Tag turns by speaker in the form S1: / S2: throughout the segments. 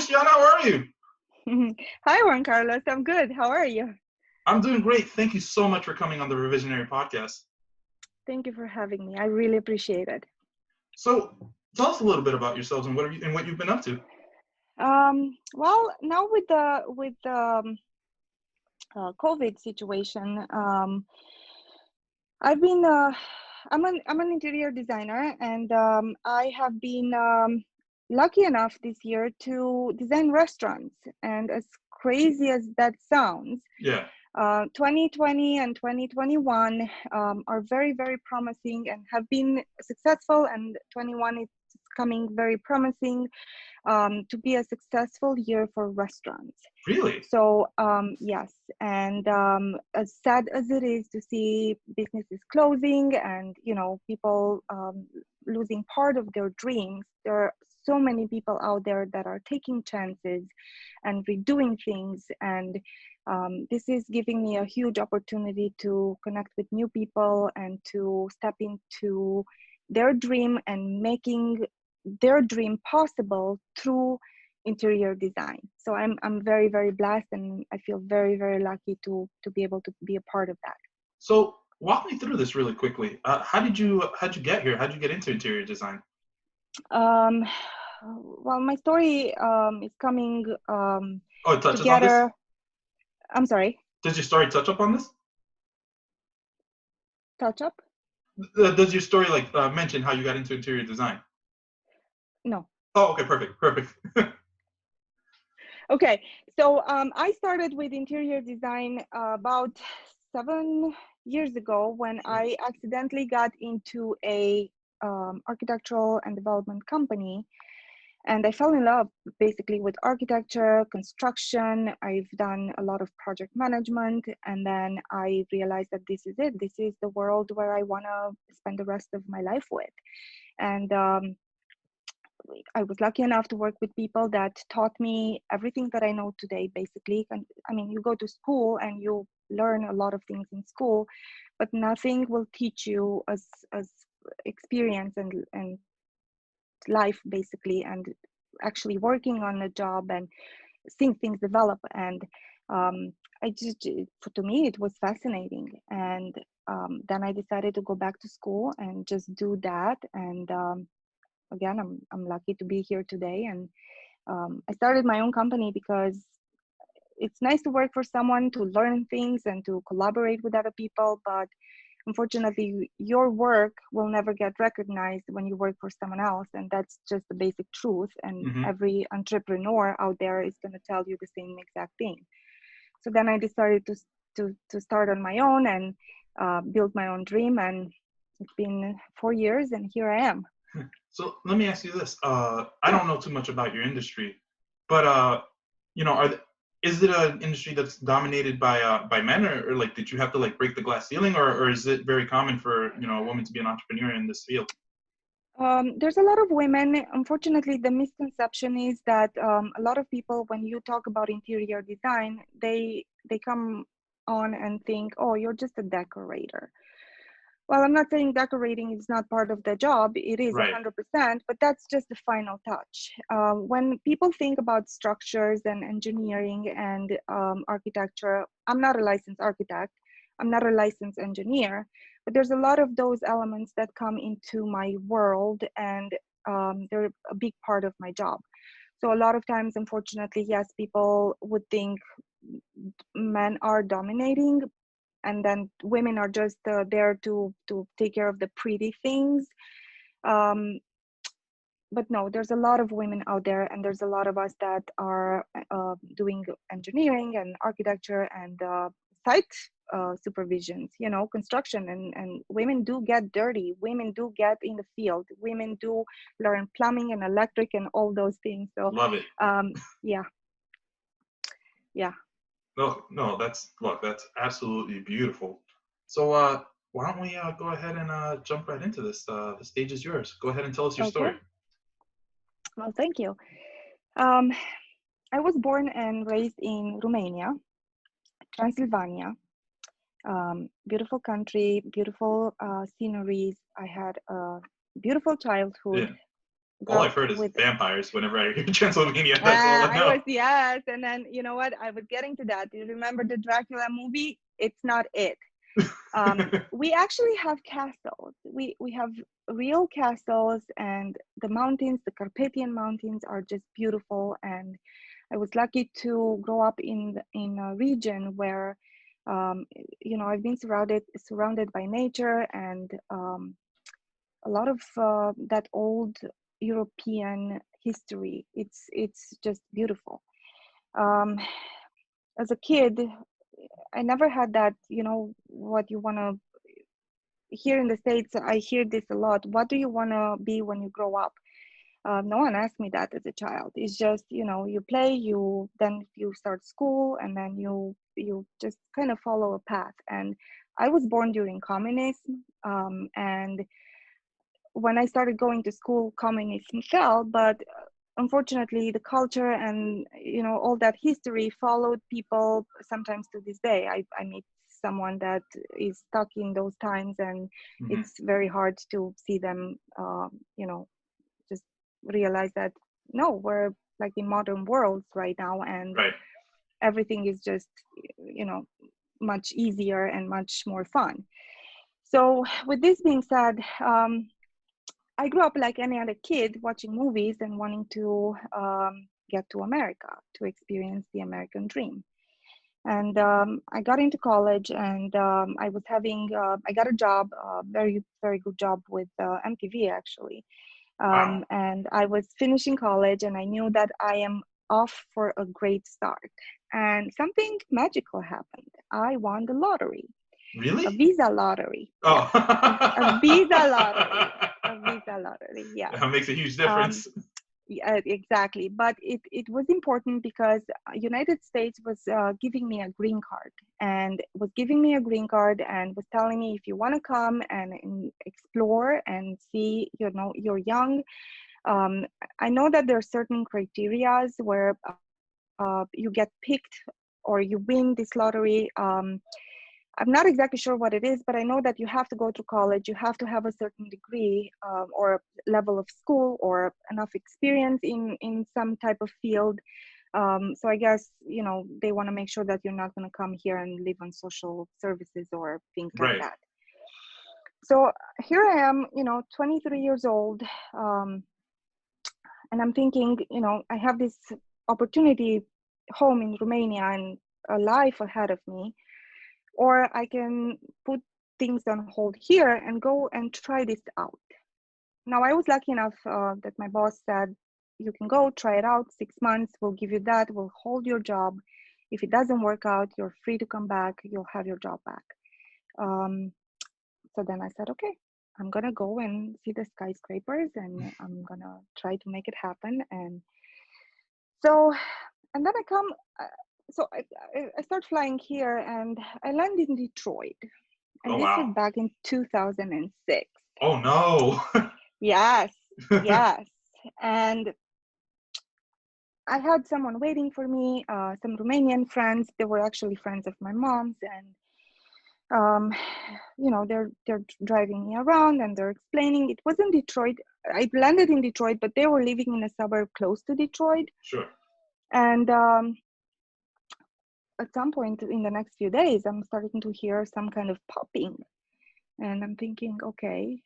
S1: Cristiana. How are you?
S2: Hi, Juan Carlos. I'm good. How are you?
S1: I'm doing great. Thank you so much for coming on the Revisionary podcast.
S2: Thank you for having me. I really appreciate it.
S1: So, tell us a little bit about yourselves and what you've been up to.
S2: Well, now with the COVID situation, I've been I'm an interior designer, and I have been lucky enough this year to design restaurants. And as crazy as that sounds,
S1: Yeah.
S2: 2020 and 2021 are very, very promising and have been successful, and 21 is coming very promising to be a successful year for restaurants.
S1: Really?
S2: So yes, and as sad as it is to see businesses closing and people losing part of their dreams, there are so many people out there that are taking chances and redoing things, and this is giving me a huge opportunity to connect with new people and to step into their dream and making their dream possible through interior design. So I'm very, very blessed, and I feel very, very lucky to be able to be a part of that.
S1: So, walk me through this really quickly. How'd you get here? How'd you get into interior design?
S2: Um, well, my story is coming
S1: Oh, it touches on this.
S2: together. I'm sorry,
S1: Does your story touch up on this?
S2: touch up?
S1: Does your story mention how you got into interior design?
S2: No.
S1: Oh, okay, perfect.
S2: Okay, so I started with interior design about 7 years ago when I accidentally got into a architectural and development company, and I fell in love basically with architecture, construction. I've done a lot of project management, and then I realized that this is it. This is the world where I want to spend the rest of my life with. And I was lucky enough to work with people that taught me everything that I know today, basically. And I mean, you go to school and you learn a lot of things in school, but nothing will teach you as experience and life, basically, and actually working on a job and seeing things develop. And I just, to me, it was fascinating. And then I decided to go back to school and just do that. And again, I'm lucky to be here today. And I started my own company because it's nice to work for someone, to learn things and to collaborate with other people, but unfortunately your work will never get recognized when you work for someone else, and that's just the basic truth. And
S1: Hmm.
S2: every entrepreneur out there is going to tell you the same exact thing. So then I decided to start on my own and build my own dream, and it's been 4 years and here I am.
S1: So let me ask you this. I
S2: Sure.
S1: don't know too much about your industry, but is it an industry that's dominated by men, or like did you have to like break the glass ceiling, or is it very common for a woman to be an entrepreneur in this field?
S2: There's a lot of women. Unfortunately, the misconception is that a lot of people, when you talk about interior design, they come on and think, "Oh, you're just a decorator." Well, I'm not saying decorating is not part of the job. It is
S1: Right.
S2: 100%, but that's just the final touch. When people think about structures and engineering and architecture, I'm not a licensed architect. I'm not a licensed engineer, but there's a lot of those elements that come into my world, and they're a big part of my job. So a lot of times, unfortunately, yes, people would think men are dominating, and then women are just there to take care of the pretty things. um, but no, there's a lot of women out there, and there's a lot of us that are doing engineering and architecture and site supervisions, construction, and women do get dirty, women do get in the field, women do learn plumbing and electric and all those things. So
S1: Love it.
S2: yeah, yeah.
S1: No, no, that's absolutely beautiful. So why don't we go ahead and jump right into this? The stage is yours. Go ahead and tell us your
S2: Okay,
S1: story.
S2: well, thank you. um, I was born and raised in Romania, Transylvania. Beautiful country, beautiful sceneries. I had a beautiful childhood.
S1: Yeah. All
S2: grew
S1: I've
S2: up
S1: heard is
S2: with.
S1: vampires whenever I hear Transylvania. That's all I
S2: I
S1: know.
S2: was, yes, and then you know what? I was getting to that. Do you remember the Dracula movie? It's not it. We actually have castles. We have real castles, and the mountains, the Carpathian Mountains, are just beautiful. And I was lucky to grow up in a region where, I've been surrounded by nature and a lot of that old European history. It's just beautiful. Um, as a kid, I never had that. What you want to. Here in the States, I hear this a lot. What do you want to be when you grow up? No one asked me that as a child. It's just, you play, then you start school, and then you just kind of follow a path. And I was born during communism, and when I started going to school, communism fell, but unfortunately the culture and all that history followed people sometimes to this day. I meet someone that is stuck in those times, and
S1: Mhm.
S2: it's very hard to see them just realize that no, we're like in modern worlds right now, and
S1: Right.
S2: everything is just much easier and much more fun. So with this being said, I grew up like any other kid watching movies and wanting to get to America to experience the American dream. And I got into college, and I got a job, a very, very good job with MTV actually.
S1: Wow.
S2: And I was finishing college, and I knew that I am off for a great start. And something magical happened. I won the lottery, a
S1: Really?
S2: visa lottery. Yeah,
S1: Oh.
S2: a visa lottery, a visa lottery. Yes.
S1: That makes a huge
S2: Um,
S1: difference.
S2: yeah, exactly. But it was important because United States was giving me a green card, and was giving me a green card and was telling me, if you want to come and explore and see, you're young. Um, I know that there are certain criterias where you get picked or you win this lottery. I'm not exactly sure what it is, but I know that you have to go to college. You have to have a certain degree or level of school or enough experience in some type of field. So I guess, they want to make sure that you're not going to come here and live on social services or things like
S1: Right.
S2: that. So here I am, 23 years old. And I'm thinking, I have this opportunity home in Romania and a life ahead of me, or I can put things on hold here and go and try this out. Now, I was lucky enough that my boss said, you can go try it out, 6 months, we'll give you that, we'll hold your job. If it doesn't work out, you're free to come back, you'll have your job back. So then I said, okay, I'm gonna go and see the skyscrapers, and I'm gonna try to make it happen. And so, and then I come, I start flying here, and I land in Detroit. And
S1: Oh
S2: this was
S1: wow.
S2: back in 2006.
S1: Oh no.
S2: Yes, yes. And I had someone waiting for me, some Romanian friends. They were actually friends of my mom's, and they're driving me around and they're explaining. It was in Detroit. I landed in Detroit, but they were living in a suburb close to Detroit.
S1: Sure.
S2: And at some point in the next few days, I'm starting to hear some kind of popping. And I'm thinking, okay,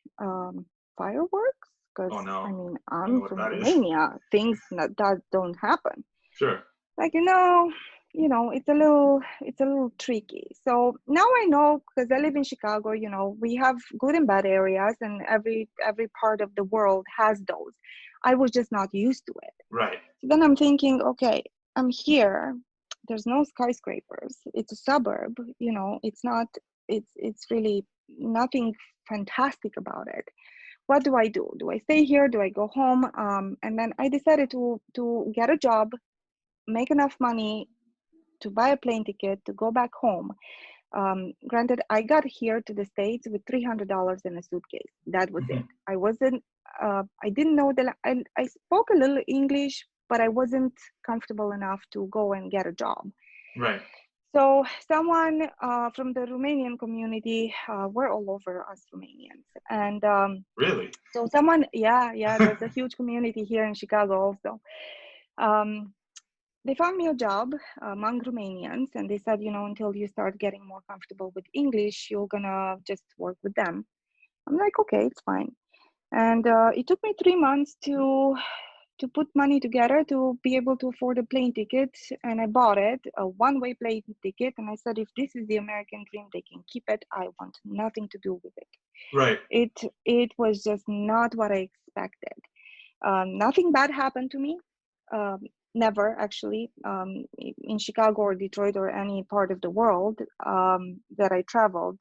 S2: fireworks? Because
S1: Oh
S2: I
S1: no.
S2: mean,
S1: I don't know
S2: I'm
S1: what
S2: from
S1: that is.
S2: Romania. Things that don't happen.
S1: Sure.
S2: Like, it's a little tricky. So now I know, because I live in Chicago, we have good and bad areas, and every part of the world has those. I was just not used to it.
S1: Right.
S2: So then I'm thinking, okay, I'm here. There's no skyscrapers. It's a suburb. It's not. It's really nothing fantastic about it. What do I do? Do I stay here? Do I go home? And then I decided to get a job, make enough money to buy a plane ticket to go back home. Granted, I got here to the States with $300 in a suitcase. That was
S1: Hmm.
S2: it. I didn't know that. I spoke a little English, but I wasn't comfortable enough to go and get a job.
S1: Right.
S2: So someone from the Romanian community, we're all over us Romanians, and
S1: Really?
S2: so someone, yeah, there's a huge community here in Chicago also. Um, they found me a job among Romanians, and they said, until you start getting more comfortable with English, you're gonna just work with them. I'm like, okay, it's fine. And it took me 3 months to put money together to be able to afford a plane ticket, and I bought it, a one-way plane ticket, and I said, if this is the American dream, they can keep it. I want nothing to do with it.
S1: Right.
S2: It was just not what I expected. Nothing bad happened to me. Um, Never actually, in Chicago or Detroit or any part of the world that I traveled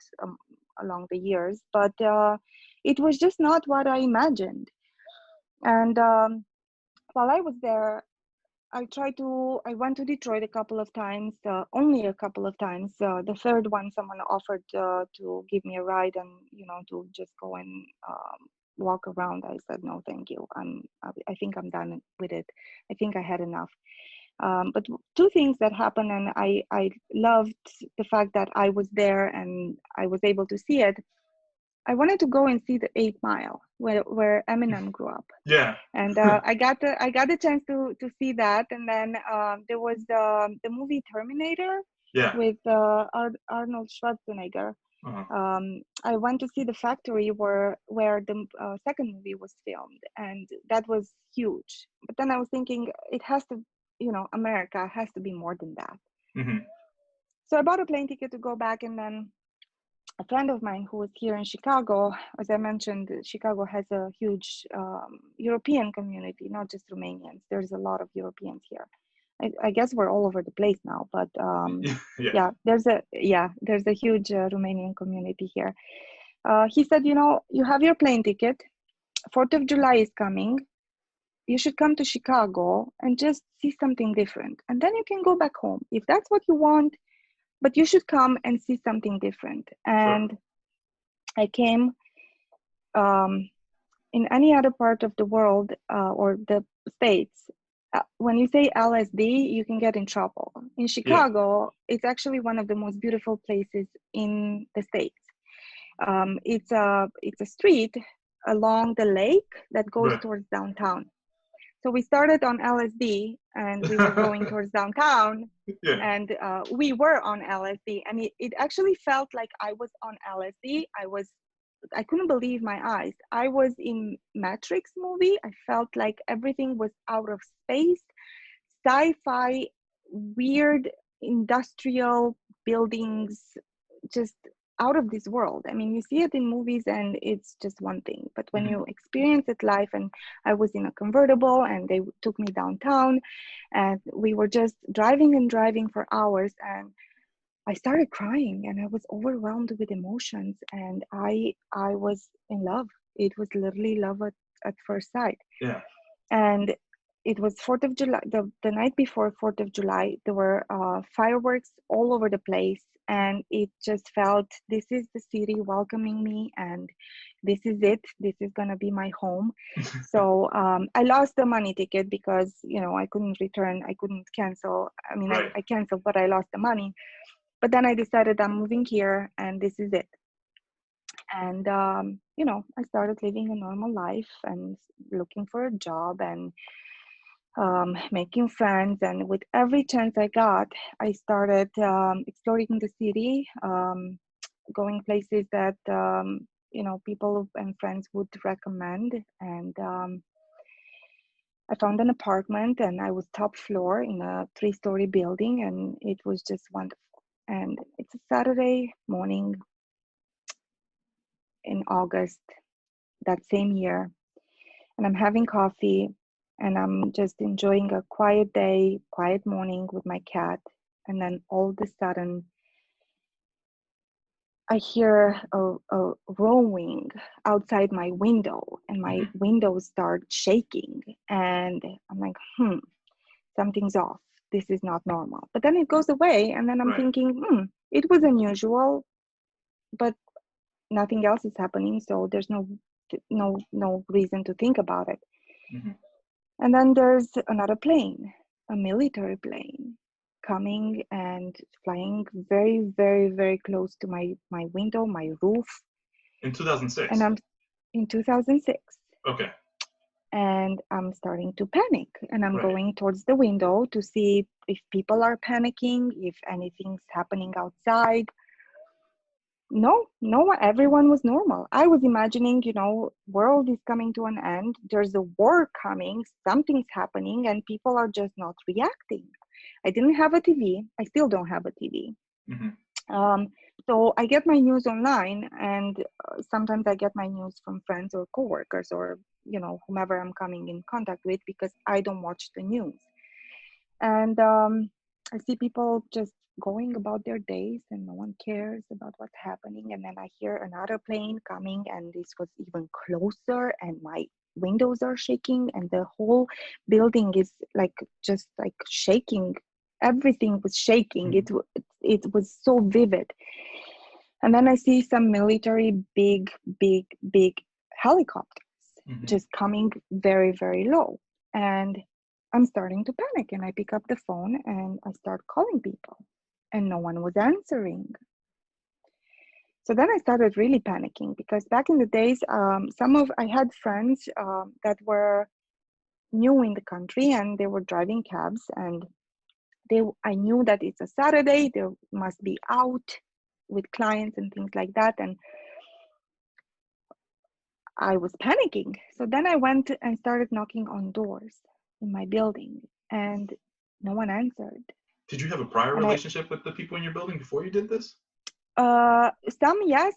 S2: along the years, but it was just not what I imagined. And while I was there, I went to Detroit a couple of times, only a couple of times. The third one, someone offered to give me a ride and, to just go and walk around. I said, no, thank you. I think I'm done with it. I think I had enough. But two things that happened, and I loved the fact that I was there and I was able to see it. I wanted to go and see the 8 Mile where Eminem grew up,
S1: Yeah.
S2: and I got the chance to see that. And then there was the movie Terminator
S1: Yeah.
S2: with Arnold Schwarzenegger.
S1: Uh-huh.
S2: I went to see the factory where the second movie was filmed, and that was huge. But then I was thinking, it has to, America has to be more than that.
S1: Hmm.
S2: So I bought a plane ticket to go back, and then a friend of mine who was here in Chicago, as I mentioned, Chicago has a huge European community, not just Romanians. There's a lot of Europeans here. I guess we're all over the place now, but
S1: Yeah.
S2: yeah, there's a huge Romanian community here. He said, you have your plane ticket. 4th of July is coming. You should come to Chicago and just see something different, and then you can go back home if that's what you want. But you should come and see something different.
S1: Sure.
S2: And I came. In any other part of the world or the states, when you say LSD, you can get in trouble. In
S1: Yeah.
S2: Chicago, it's actually one of the most beautiful places in the states. It's a street along the lake that goes
S1: Right.
S2: towards downtown. So we started on LSD and we were going towards downtown,
S1: Yeah.
S2: and we were on LSD, and it actually felt like I was on LSD. I couldn't believe my eyes. I was in Matrix movie. I felt like everything was out of space, sci-fi, weird industrial buildings, just out of this world. I mean, you see it in movies and it's just one thing, but when
S1: Hmm.
S2: you experience it live, and I was in a convertible and they took me downtown and we were just driving and driving for hours, and I started crying and I was overwhelmed with emotions, and I was in love. It was literally love at first sight.
S1: Yeah.
S2: And it was 4th of July, the night before 4th of July, there were fireworks all over the place. And it just felt, this is the city welcoming me, and this is it. This is going to be my home. So I lost the money ticket because, I couldn't return. I couldn't cancel. I mean,
S1: Right.
S2: I canceled, but I lost the money. But then I decided I'm moving here and this is it. And, I started living a normal life and looking for a job and making friends. And with every chance I got, I started exploring the city, going places that, people and friends would recommend. And I found an apartment, and I was top floor in a 3-story building, and it was just wonderful. And it's a Saturday morning in August that same year, and I'm having coffee and I'm just enjoying a quiet day, quiet morning with my cat. And then all of a sudden, I hear a roaring outside my window, and my
S1: Hmm.
S2: windows start shaking. And I'm like, something's off. This is not normal. But then it goes away, and then I'm
S1: Right.
S2: thinking, it was unusual, but nothing else is happening, so there's no reason to think about it.
S1: Hmm.
S2: And then there's another plane, a military plane, coming and flying very, very, very close to my window, my roof.
S1: In
S2: And
S1: 2006.
S2: I'm in 2006.
S1: Okay.
S2: And I'm starting to panic. And I'm
S1: Right.
S2: going towards the window to see if people are panicking, if anything's happening outside. No, everyone was normal. I was imagining, world is coming to an end. There's a war coming, something's happening, and people are just not reacting. I didn't have a TV. I still don't have a TV. Um, so I get my news online, and sometimes I get my news from friends or coworkers or, whomever I'm coming in contact with, because I don't watch the news. And I see people just going about their days and no one cares about what's happening. And then I hear another plane coming, and this was even closer, and my windows are shaking, and the whole building is just shaking. Everything was shaking. It was so vivid. And then I see some military big helicopters just coming very, very low. And I'm starting to panic, and I pick up the phone and I start calling people, and no one was answering. So then I started really panicking, because back in the days, I had friends that were new in the country, and they were driving cabs, and I knew that it's a Saturday, they must be out with clients and things like that. And I was panicking. So then I went and started knocking on doors in my building, and no one answered.
S1: Did you have a prior
S2: And
S1: relationship with the people in your building before you did this?
S2: some, yes,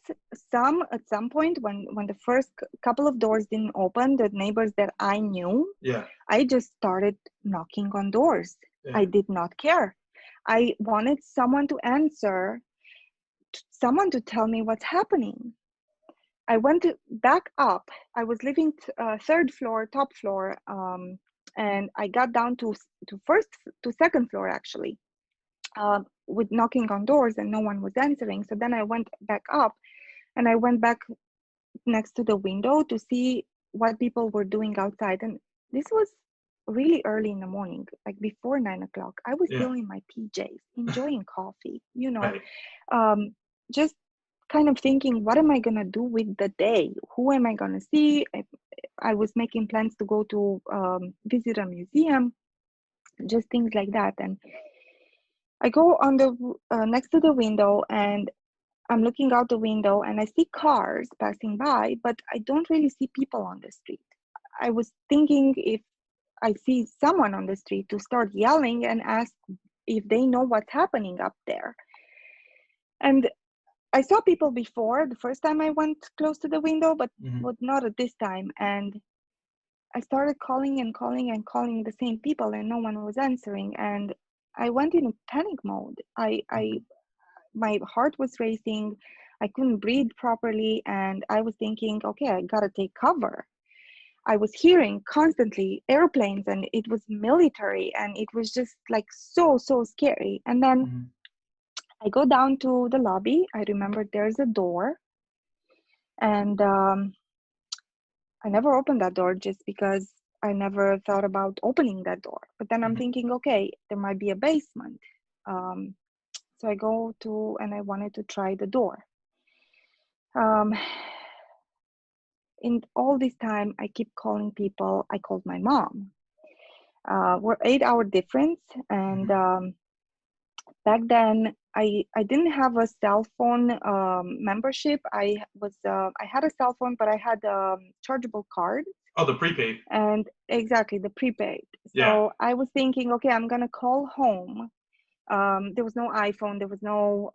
S2: some at some point when the first couple of doors didn't open, the neighbors that I knew,
S1: Yeah.
S2: I just started knocking on doors.
S1: Yeah.
S2: I did not care. I wanted someone to answer, someone to tell me what's happening. I went back up. I was living third floor, top floor, and I got down to second floor actually, with knocking on doors, and no one was answering. So then I went back up, and I went back next to the window to see what people were doing outside. And this was really early in the morning, like before 9 o'clock. I was
S1: Yeah.
S2: still in my PJs, enjoying coffee,
S1: Right.
S2: just kind of thinking, what am I going to do with the day? Who am I going to see? I was making plans to go to visit a museum, just things like that. And I go on the next to the window, and I'm looking out the window, and I see cars passing by, but I don't really see people on the street. I was thinking, if I see someone on the street, to start yelling and ask if they know what's happening up there. And I saw people before, the first time I went close to the window, but not at this time. And I started calling and calling and calling the same people, and no one was answering. And I went in a panic mode. My heart was racing. I couldn't breathe properly. And I was thinking, okay, I gotta take cover. I was hearing constantly airplanes, and it was military, and it was just like so scary. And then I go down to the lobby. I remember there's a door, and I never opened that door, just because I never thought about opening that door. But then I'm thinking, okay, there might be a basement. So I go to, and I wanted to try the door. In all this time, I keep calling people. I called my mom. We're 8-hour difference, and back then I didn't have a cell phone membership. I had a cell phone, but I had a chargeable card.
S1: Oh, the prepaid.
S2: And exactly, the prepaid. So
S1: Yeah.
S2: I was thinking, okay, I'm gonna call home. There was no iPhone, there was no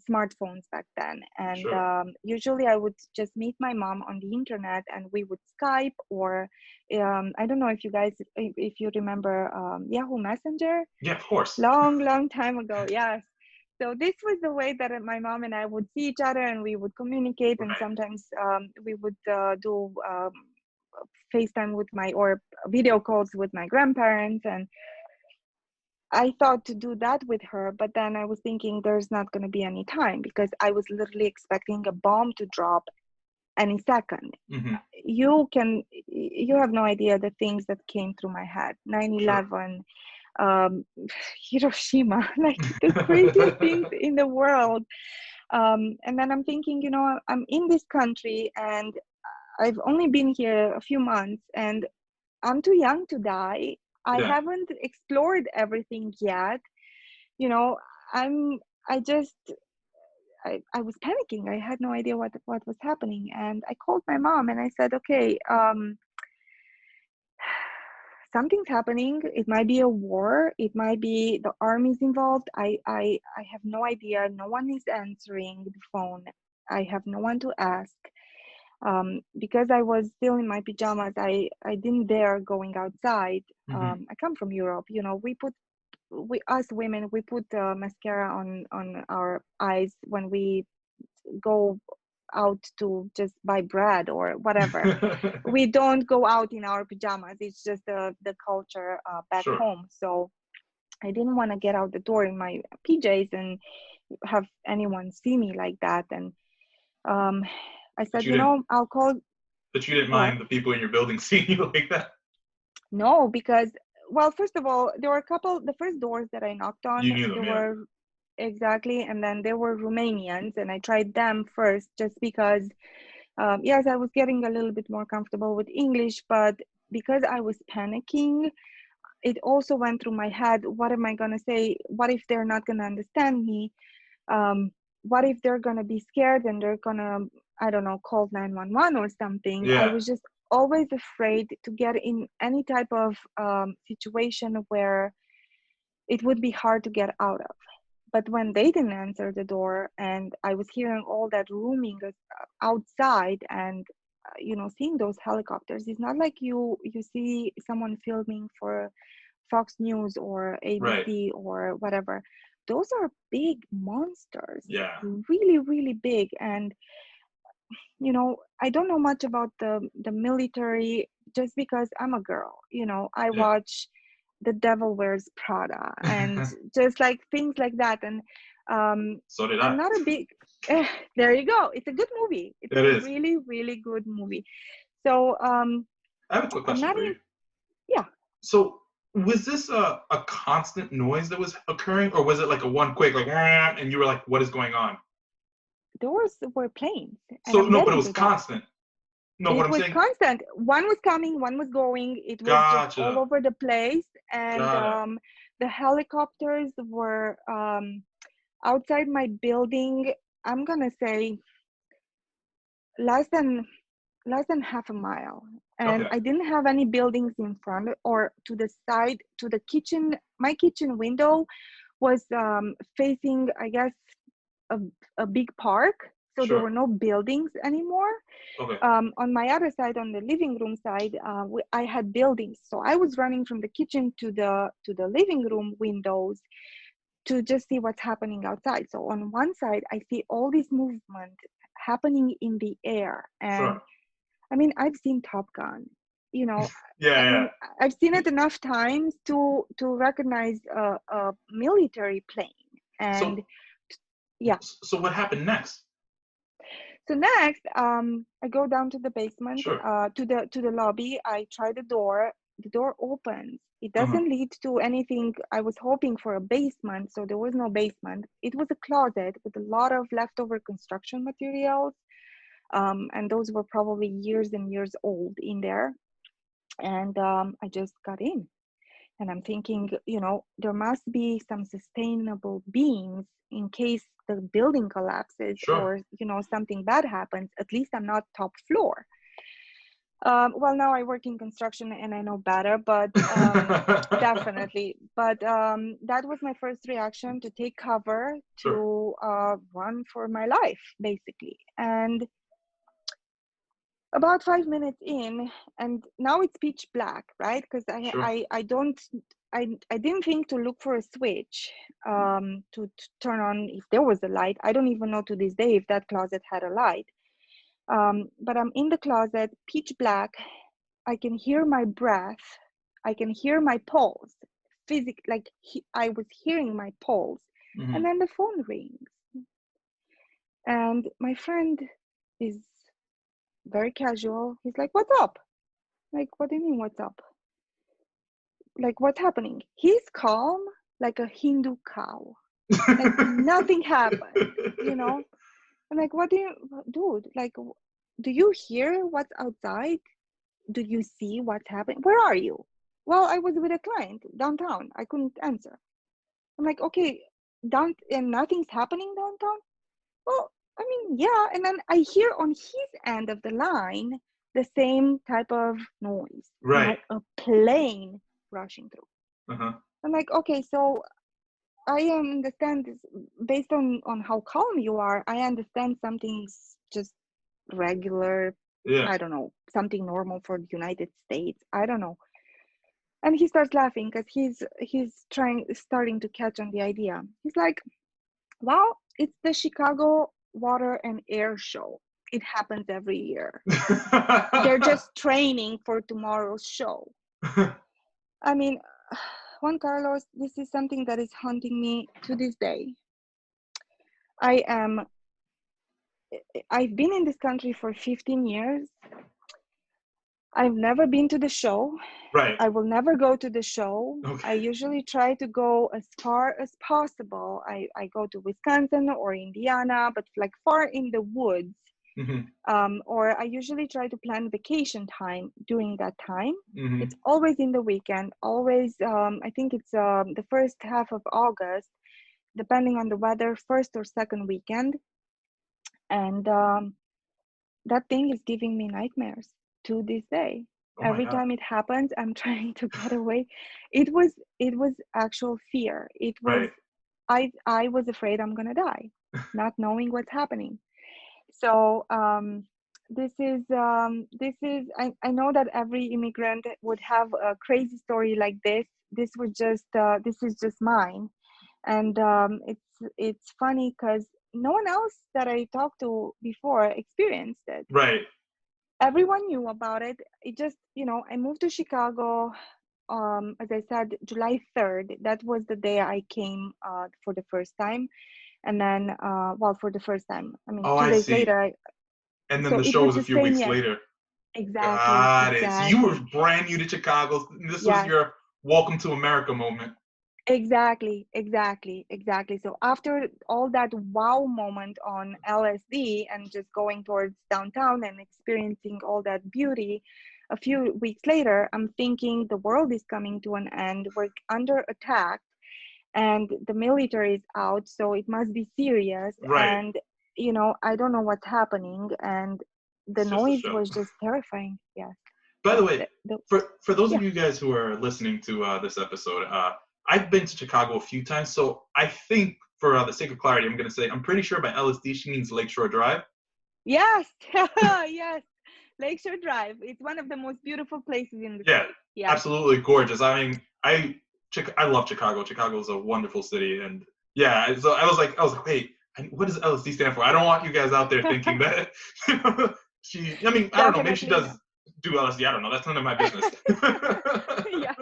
S2: smartphones back then, and
S1: Sure.
S2: usually I would just meet my mom on the internet, and we would Skype, or I don't know if you guys, if you remember Yahoo Messenger.
S1: Yeah, of course.
S2: Long time ago. Yes. So this was the way that my mom and I would see each other, and we would communicate, and
S1: Right.
S2: sometimes we would do FaceTime or video calls with my grandparents. And I thought to do that with her, but then I was thinking there's not going to be any time, because I was literally expecting a bomb to drop any second. You have no idea the things that came through my head. 9/11, um, Hiroshima, like the craziest things in the world. And then I'm thinking, I'm in this country and I've only been here a few months and I'm too young to die. I
S1: Yeah.
S2: haven't explored everything yet. You know, I'm, I just, I was panicking. I had no idea what was happening. And I called my mom and I said, okay, something's happening. It might be a war. It might be the army's involved. I have no idea. No one is answering the phone. I have no one to ask. Because I was still in my pajamas, I didn't dare going outside.
S1: Hmm.
S2: I come from Europe. We us women, we put mascara on our eyes when we go out to just buy bread or whatever. We don't go out in our pajamas. It's just the culture back
S1: Sure.
S2: home. So I didn't want to get out the door in my PJs and have anyone see me like that. And um, I
S1: But
S2: said,
S1: you didn't.
S2: I'll call.
S1: But you didn't
S2: What?
S1: mind the people in your building seeing you like that.
S2: No, because, well, first of all, there were a couple, the first doors that I knocked
S1: You
S2: on,
S1: knew them,
S2: there
S1: yeah.
S2: were exactly, and then there were Romanians, and I tried them first just because, yes, I was getting a little bit more comfortable with English, but because I was panicking, it also went through my head, what am I going to say? What if they're not going to understand me? Um, what if they're going to be scared and they're going to, I don't know, call 911 or something? I
S1: Yeah.
S2: was just always afraid to get in any type of situation where it would be hard to get out of. But when they didn't answer the door and I was hearing all that rooming outside and seeing those helicopters, it's not like you see someone filming for Fox News or
S1: Right.
S2: ABC or whatever. Those are big monsters,
S1: Yeah.
S2: really, really big. And I don't know much about the military just because I'm a girl. I
S1: Yeah.
S2: watch The Devil Wears Prada and just like things like that. And
S1: So did
S2: I'm
S1: I.
S2: not a big. There you go. It's a good movie. It's
S1: It
S2: a
S1: is.
S2: really, really good movie. So
S1: I have a quick
S2: I'm
S1: question
S2: not
S1: for
S2: in.
S1: you.
S2: Yeah,
S1: So was this a constant noise that was occurring, or was it like a one quick like "Wah," and you were like, what is going on?
S2: doors were planes, and
S1: So
S2: I'm
S1: no, but it
S2: getting
S1: was
S2: to that.
S1: constant. No, what
S2: It
S1: I'm
S2: was
S1: saying.
S2: constant. One was coming, one was going. It was just all
S1: Gotcha.
S2: over the place. And
S1: Got it.
S2: the helicopters were outside my building. I'm gonna say less than half a mile. And
S1: Okay.
S2: I didn't have any buildings in front or to the side. To the kitchen, my kitchen window was facing, I guess, a, a big park. So there
S1: Sure.
S2: were no buildings anymore.
S1: Okay.
S2: On my other side, on the living room side, I had buildings. So I was running from the kitchen to the living room windows to just see what's happening outside. So on one side, I see all this movement happening in the air. And
S1: Sure.
S2: I mean, I've seen Top Gun. You know, I
S1: Yeah.
S2: mean, I've seen it enough times to recognize a military plane. And
S1: So
S2: yeah.
S1: so what happened next?
S2: So next, I go down to the basement,
S1: Sure.
S2: to the lobby. I try the door. The door opens. It
S1: Uh-huh.
S2: doesn't lead to anything. I was hoping for a basement, so there was no basement. It was a closet with a lot of leftover construction materials, and those were probably years and years old in there. And I just got in. And I'm thinking, there must be some sustainable beams in case the building collapses
S1: Sure.
S2: or, something bad happens. At least I'm not top floor. Well, now I work in construction and I know better, but definitely. But that was my first reaction, to take cover,
S1: Sure.
S2: to run for my life, basically. And about 5 minutes in, and now it's pitch black, right? Because
S1: Sure.
S2: I didn't think to look for a switch to turn on if there was a light. I don't even know to this day if that closet had a light. But I'm in the closet, pitch black. I can hear my breath. I can hear my pulse. Like I was hearing my pulse, and
S1: Hmm.
S2: then the phone rings, and my friend is very casual. He's like, "What's up?" Like, what do you mean, what's up? like, what's happening? He's calm, like a Hindu cow. Like nothing happened, you know? I'm like, what do you, dude, like, do you hear what's outside? Do you see what's happening? Where are you? Well, I was with a client downtown. I couldn't answer. I'm like, okay, down and nothing's happening downtown. Well, I mean, yeah. And then I hear on his end of the line the same type of noise,
S1: Right.
S2: a plane rushing through.
S1: Uh-huh.
S2: I'm like, okay, so I understand this based on how calm you are. I understand something's just regular.
S1: Yeah.
S2: I don't know, something normal for the United States. I don't know. And he starts laughing because he's starting to catch on the idea. He's like, well, it's the Chicago Water and Air Show. It happens every year. They're just training for tomorrow's show. I mean, Juan Carlos, this is something that is haunting me to this day. I've been in this country for 15 years. I've never been to the show.
S1: Right.
S2: I will never go to the show.
S1: Okay.
S2: I usually try to go as far as possible. I go to Wisconsin or Indiana, but like far in the woods.
S1: Mm-hmm.
S2: Or I usually try to plan vacation time during that time.
S1: Mm-hmm.
S2: It's always in the weekend, always, I think it's the first half of August, depending on the weather, first or second weekend. And that thing is giving me nightmares to this day.
S1: Oh my
S2: Every
S1: God.
S2: time it happens, I'm trying to get away. It was actual fear. It was
S1: Right.
S2: I was afraid I'm gonna die, not knowing what's happening. So this is I know that every immigrant would have a crazy story like this. This is just mine, and it's funny because no one else that I talked to before experienced it.
S1: Right.
S2: Everyone knew about it. It just, I moved to Chicago, as I said, July 3rd. That was the day I came for the first time. And then, well, for the first time, I mean,
S1: Oh,
S2: two
S1: I
S2: days
S1: see.
S2: later,
S1: And then
S2: so
S1: the
S2: it
S1: show
S2: was
S1: was a
S2: the
S1: few
S2: same
S1: weeks
S2: year.
S1: later.
S2: Exactly,
S1: Got it. So you were
S2: exactly.
S1: brand new to Chicago. This was
S2: Yes.
S1: your welcome to America moment.
S2: Exactly. So after all that wow moment on LSD and just going towards downtown and experiencing all that beauty, a few weeks later, I'm thinking the world is coming to an end. We're under attack and the military is out, so it must be serious.
S1: Right.
S2: And, I don't know what's happening. And the
S1: It's just a
S2: noise
S1: show.
S2: was just terrifying. Yes.
S1: By the
S2: So
S1: way, for those
S2: yeah.
S1: of you guys who are listening to this episode, I've been to Chicago a few times, so I think for the sake of clarity, I'm going to say I'm pretty sure by LSD she means Lakeshore Drive.
S2: Yes. Yes. Lakeshore Drive. It's one of the most beautiful places in the
S1: Yeah,
S2: state. Yes.
S1: absolutely gorgeous. I mean, I love Chicago. Chicago is a wonderful city, and yeah, so I was like, wait, what does LSD stand for? I don't want you guys out there thinking that she. I mean, I don't know. Maybe she
S2: Definitely
S1: does
S2: no.
S1: do LSD. I don't know. That's none of my business.
S2: Yes.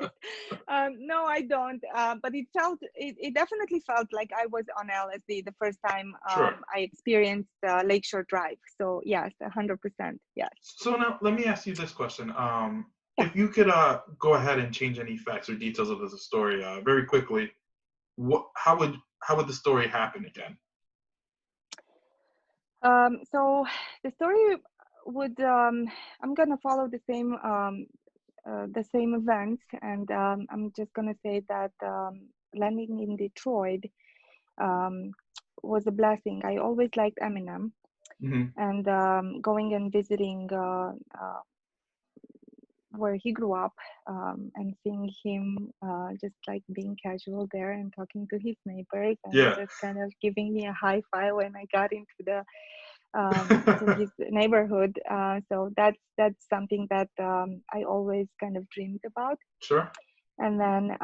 S2: No, I don't. But it definitely felt like I was on LSD the first time
S1: Sure.
S2: I experienced Lakeshore Drive. So yes, 100%. Yes.
S1: So now let me ask you this question.
S2: Yeah.
S1: If you could go ahead and change any facts or details of the story very quickly, how would the story happen again?
S2: So the story would I'm gonna follow the same events, and I'm just gonna say that landing in Detroit um, was a blessing. I always liked Eminem,
S1: Mm-hmm.
S2: and going and visiting where he grew up, and seeing him just like being casual there and talking to his neighbors and
S1: Yeah.
S2: just kind of giving me a high five when I got into the to his neighborhood. So that's something that I always kind of dreamed about.
S1: Sure.
S2: And then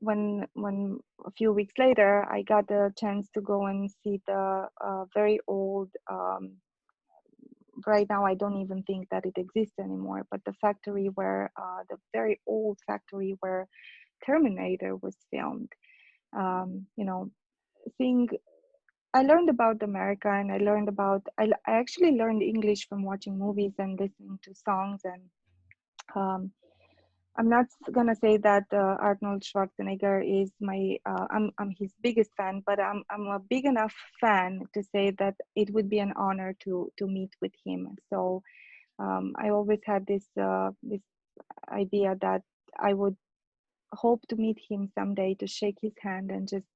S2: when a few weeks later, I got the chance to go and see the very old. Right now, I don't even think that it exists anymore. But the factory where the very old factory where Terminator was filmed. You know, seeing I learned about America, and I actually learned English from watching movies and listening to songs, and um, I'm not gonna say that Arnold Schwarzenegger is my I'm his biggest fan, but I'm a big enough fan to say that it would be an honor to meet with him. So I always had this idea that I would hope to meet him someday, to shake his hand and just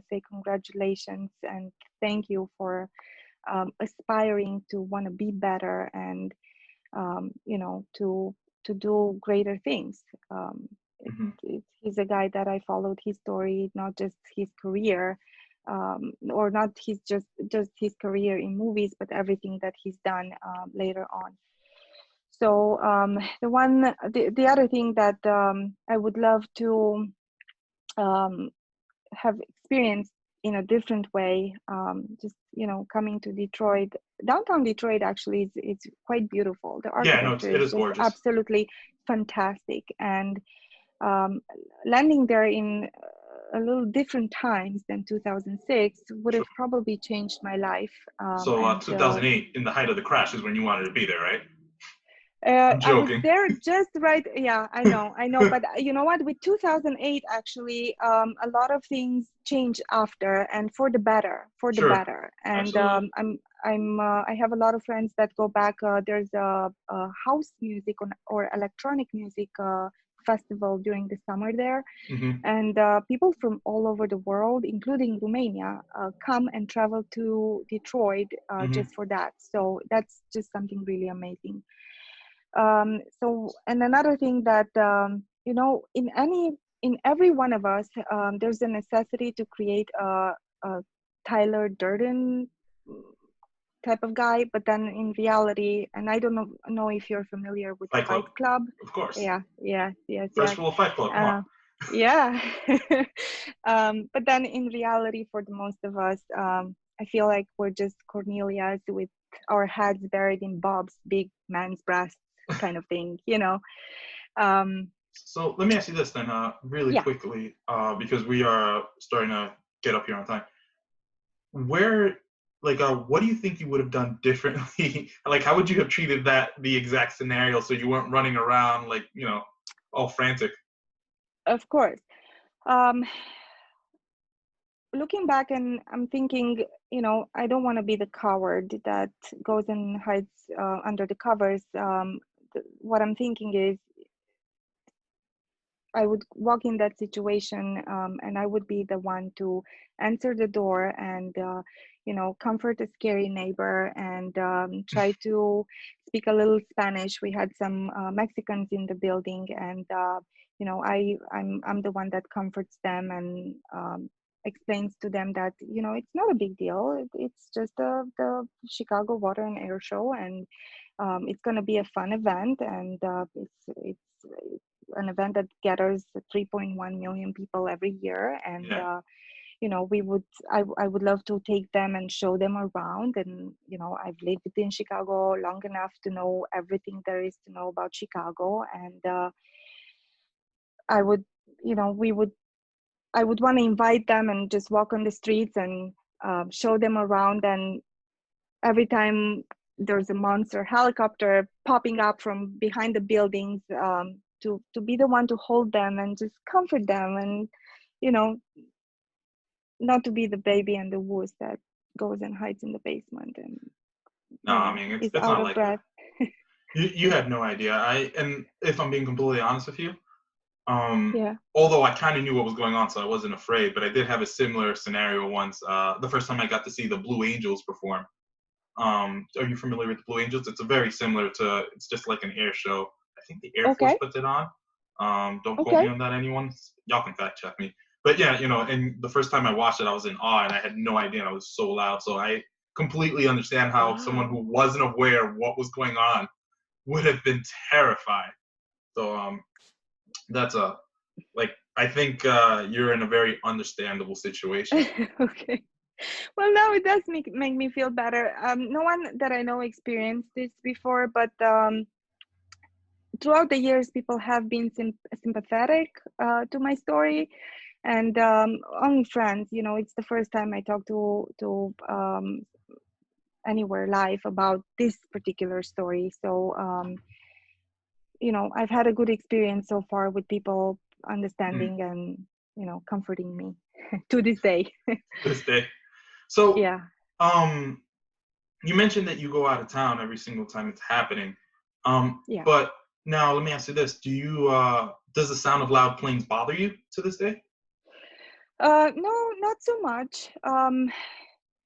S2: say congratulations and thank you for aspiring to want to be better and to do greater things.
S1: Hmm.
S2: He's a guy that I followed his story, not just his career, or not his just his career in movies, but everything that he's done later on. So the other thing that I would love to um, have experienced in a different way, just coming to Detroit. Downtown Detroit actually is it's quite beautiful. The
S1: Yeah, no,
S2: architecture
S1: it
S2: is
S1: is
S2: just
S1: gorgeous.
S2: absolutely fantastic, and um, landing there in a little different times than 2006 would
S1: Sure.
S2: have probably changed my life.
S1: So
S2: And
S1: 2008, in the height of the crash, is when you wanted to be there, right? I'm
S2: I was
S1: joking.
S2: there just right. Yeah, I know. But you know what? With 2008, actually, a lot of things changed after, and for the better, for the
S1: Sure,
S2: better. And
S1: absolutely.
S2: I have a lot of friends that go back. There's a house music or electronic music festival during the summer there,
S1: Hmm.
S2: and people from all over the world, including Romania, come and travel to Detroit
S1: Hmm.
S2: just for that. So that's just something really amazing. So, and another thing that in every one of us, there's a necessity to create a Tyler Durden type of guy, but then in reality, and I don't know if you're familiar with
S1: Fight Club,
S2: Fight Club.
S1: of course.
S2: Yeah, yeah, yes,
S1: First
S2: yeah.
S1: rule of Fight Club. Come on.
S2: uh, yeah. But then in reality, for the most of us, I feel like we're just Cornelius with our heads buried in Bob's big man's breast kind of thing. um
S1: So let me ask you this then, really
S2: yeah,
S1: quickly, because we are starting to get up here on time. Where, like, what do you think you would have done differently? Like, how would you have treated the exact scenario so you weren't running around like, all frantic?
S2: of course. um Looking back, and I'm thinking, I don't want to be the coward that goes and hides under the covers. What I'm thinking is I would walk in that situation, and I would be the one to answer the door and, comfort a scary neighbor and try to speak a little Spanish. We had some Mexicans in the building, and I'm the one that comforts them and explains to them that it's not a big deal. It's just the Chicago Water and Air Show, and it's going to be a fun event, and it's an event that gathers 3.1 million people every year, and
S1: Yeah.
S2: I would love to take them and show them around. And I've lived in Chicago long enough to know everything there is to know about Chicago, and I would we would I would want to invite them and just walk on the streets and show them around. And every time there's a monster helicopter popping up from behind the buildings, to be the one to hold them and just comfort them, and you know not to be the baby and the wuss that goes and hides in the basement and
S1: No, I mean it's
S2: is
S1: it's
S2: out
S1: not
S2: of
S1: like that.
S2: breath.
S1: You had no idea. And if I'm being completely honest with you,
S2: Yeah.
S1: although I kind of knew what was going on, so I wasn't afraid. But I did have a similar scenario once. The first time I got to see the Blue Angels perform. Are you familiar with the Blue Angels? It's a very similar to. It's just like an air show. I think the Air Force
S2: Okay.
S1: puts it on. Don't quote me
S2: Okay.
S1: on that, anyone. Y'all can fact check me. But yeah, and the first time I watched it, I was in awe, and I had no idea, and I was so loud. So I completely understand how someone who
S2: Wow.
S1: wasn't aware of what was going on would have been terrified. So that's a like I think you're in a very understandable situation.
S2: Okay. Well, now it does make me feel better. No one that I know experienced this before, but throughout the years, people have been sympathetic to my story, and only friends. It's the first time I talk to anywhere live about this particular story. So I've had a good experience so far with people
S1: Mhm.
S2: understanding and, comforting me to this day.
S1: This day. So,
S2: Yeah.
S1: um, you mentioned that you go out of town every single time it's happening.
S2: Yeah.
S1: But now let me ask you this: does the sound of loud planes bother you to this day?
S2: No, not so much.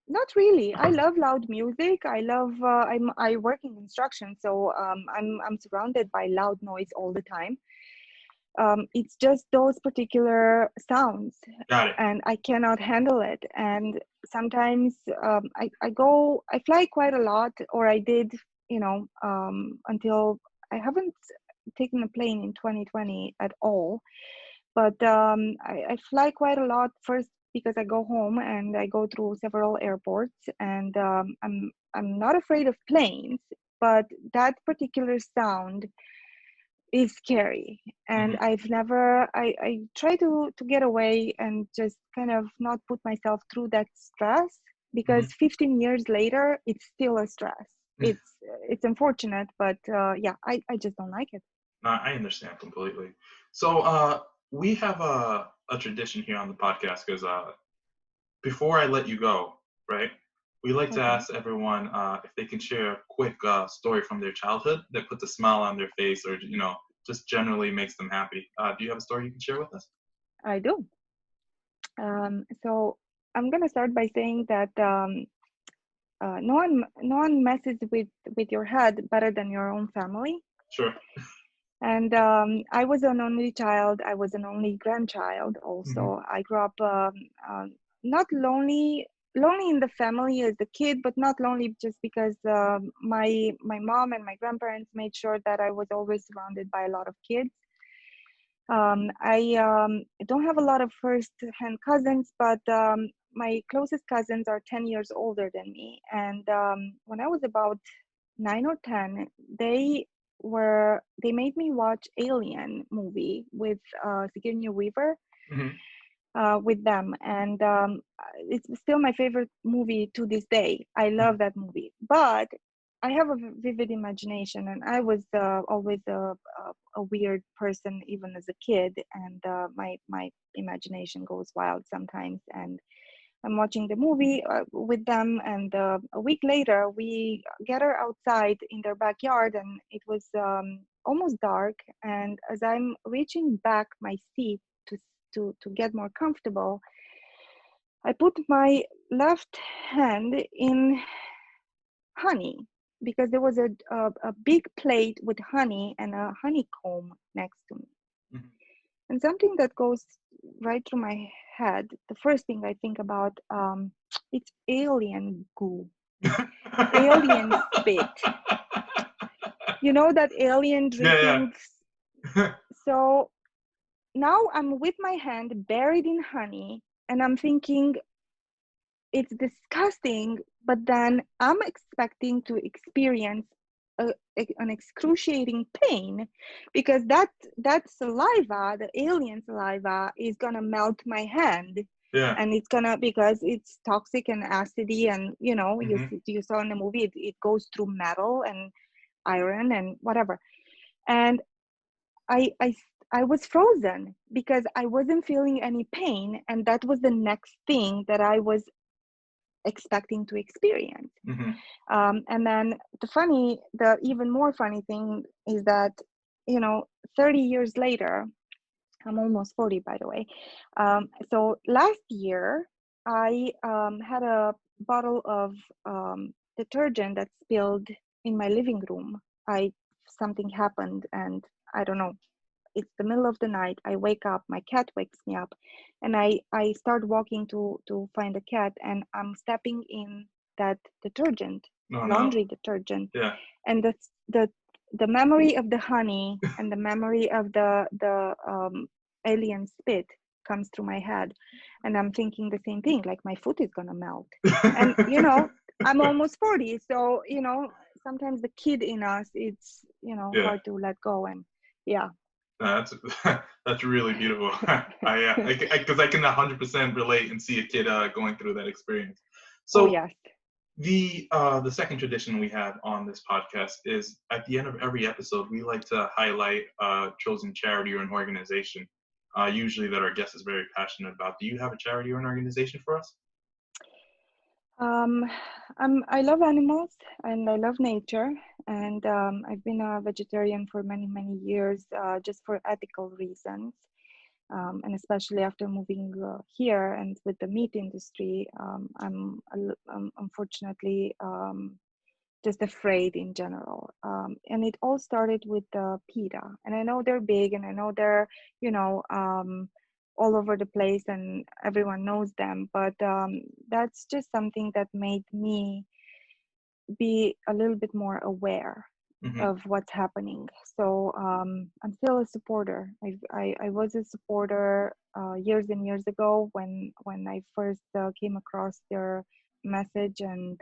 S2: Not really. I love loud music. I work in construction, so I'm surrounded by loud noise all the time. It's just those particular sounds,
S1: Got it.
S2: and I cannot handle it. And sometimes I fly quite a lot, or I did, until I haven't taken a plane in 2020 at all. But I fly quite a lot first because I go home and I go through several airports, and I'm not afraid of planes, but that particular sound is scary. And
S1: Hmm.
S2: I try to get away and just kind of not put myself through that stress, because
S1: Hmm.
S2: 15 years later it's still a stress. It's unfortunate, but yeah, I just don't like it.
S1: No, I understand completely. So, we have a tradition here on the podcast because before I let you go, right, we like to
S2: Okay.
S1: ask everyone if they can share a quick story from their childhood that puts a smile on their face or, just generally makes them happy. Do you have a story you can share with us?
S2: I do. So I'm gonna start by saying that no one messes with your head better than your own family.
S1: Sure.
S2: And I was an only child. I was an only grandchild.
S1: Hmm.
S2: Also, I grew up not lonely in the family as a kid, but not lonely just because my mom and my grandparents made sure that I was always surrounded by a lot of kids. I don't have a lot of first-hand cousins, but my closest cousins are 10 years older than me. And when I was about 9 or 10, they made me watch Alien movie with Sigourney Weaver,
S1: Hmm.
S2: with them, and it's still my favorite movie to this day. I love that movie, but I have a vivid imagination, and I was always a weird person even as a kid, and my imagination goes wild sometimes. And I'm watching the movie with them, and a week later we gather outside in their backyard, and it was almost dark. And as I'm reaching back my seat to to get more comfortable, I put my left hand in honey, because there was a big plate with honey and a honeycomb next to me.
S1: Hmm.
S2: And something that goes right through my head, the first thing I think about, it's alien goo, alien spit. You know that alien
S1: Yeah,
S2: drippings.
S1: yeah.
S2: So now I'm with my hand buried in honey, and I'm thinking, it's disgusting, but then I'm expecting to experience an excruciating pain, because that saliva, the alien saliva, is gonna melt my hand,
S1: Yeah.
S2: and it's gonna, because it's toxic and acidy, and
S1: Hmm.
S2: you saw in the movie, it goes through metal and iron and whatever. And I, I I was frozen because I wasn't feeling any pain, and that was the next thing that I was expecting to experience.
S1: Hmm.
S2: And then the even more funny thing is that, you know, 30 years later, I'm almost 40, by the way. So last year, I had a bottle of detergent that spilled in my living room. Something happened, and I don't know, it's the middle of the night. I wake up, my cat wakes me up, and I start walking to find the cat, and I'm stepping in that detergent,
S1: No, no.
S2: laundry detergent,
S1: Yeah.
S2: and the memory of the honey and the memory of the alien spit comes through my head, and I'm thinking the same thing, like my foot is gonna melt. And I'm almost 40, so sometimes the kid in us, it's
S1: Yeah.
S2: hard to let go. And yeah.
S1: No, that's that's really beautiful. Because I can 100% relate and see a kid going through that experience.
S2: Oh
S1: So,
S2: yes.
S1: The second tradition we have on this podcast is at the end of every episode we like to highlight a chosen charity or an organization, usually that our guest is very passionate about. Do you have a charity or an organization for us?
S2: Um, I love animals and I love nature, and I've been a vegetarian for many, many years, just for ethical reasons. And especially after moving here and with the meat industry, I'm unfortunately just afraid in general. And it all started with the PETA. And I know they're big and I know they're, you know, all over the place and everyone knows them. But that's just something that made me be a little bit more aware
S1: Hmm.
S2: of what's happening. So I'm still a supporter. I was a supporter years and years ago when I first came across their message, and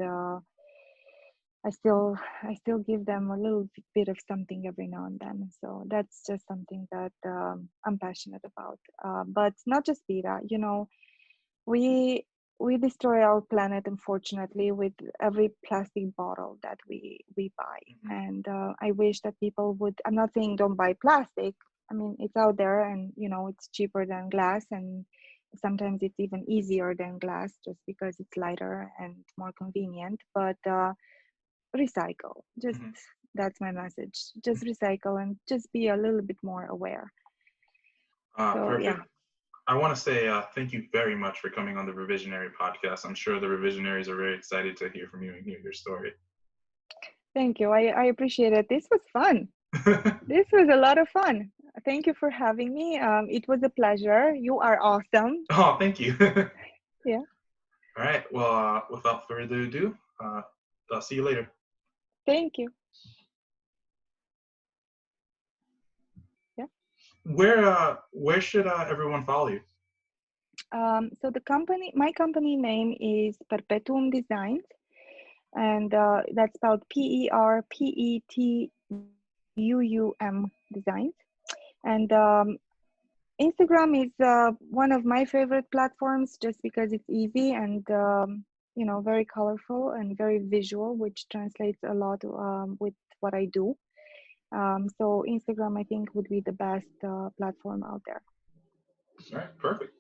S2: I still give them a little bit of something every now and then. So that's just something that I'm passionate about. But not just PETA, you know, we we destroy our planet, unfortunately, with every plastic bottle that we buy.
S1: Hmm.
S2: And I wish that people would. I'm not saying don't buy plastic. I mean, it's out there, and you know, it's cheaper than glass, and sometimes it's even easier than glass, just because it's lighter and more convenient. But recycle. Just
S1: Hmm.
S2: that's my message. Just recycle and just be a little bit more aware. So yeah,
S1: Perfect. I want to say thank you very much for coming on the Revisionary podcast. I'm sure the Revisionaries are very excited to hear from you and hear your story.
S2: thank you. I appreciate it. This was fun. This was a lot of fun. Thank you for having me. It was a pleasure. You are awesome.
S1: Oh, thank you.
S2: Yeah.
S1: All right. Well, without further ado, I'll see you later.
S2: Thank you. Yeah.
S1: Where should everyone follow you?
S2: So my company name is Perpetuum Designs, and that's spelled Perpetuum Designs. And Instagram is one of my favorite platforms just because it's easy and you know, very colorful and very visual, which translates a lot with what I do. So Instagram, I think, would be the best platform out there.
S1: All right. Perfect.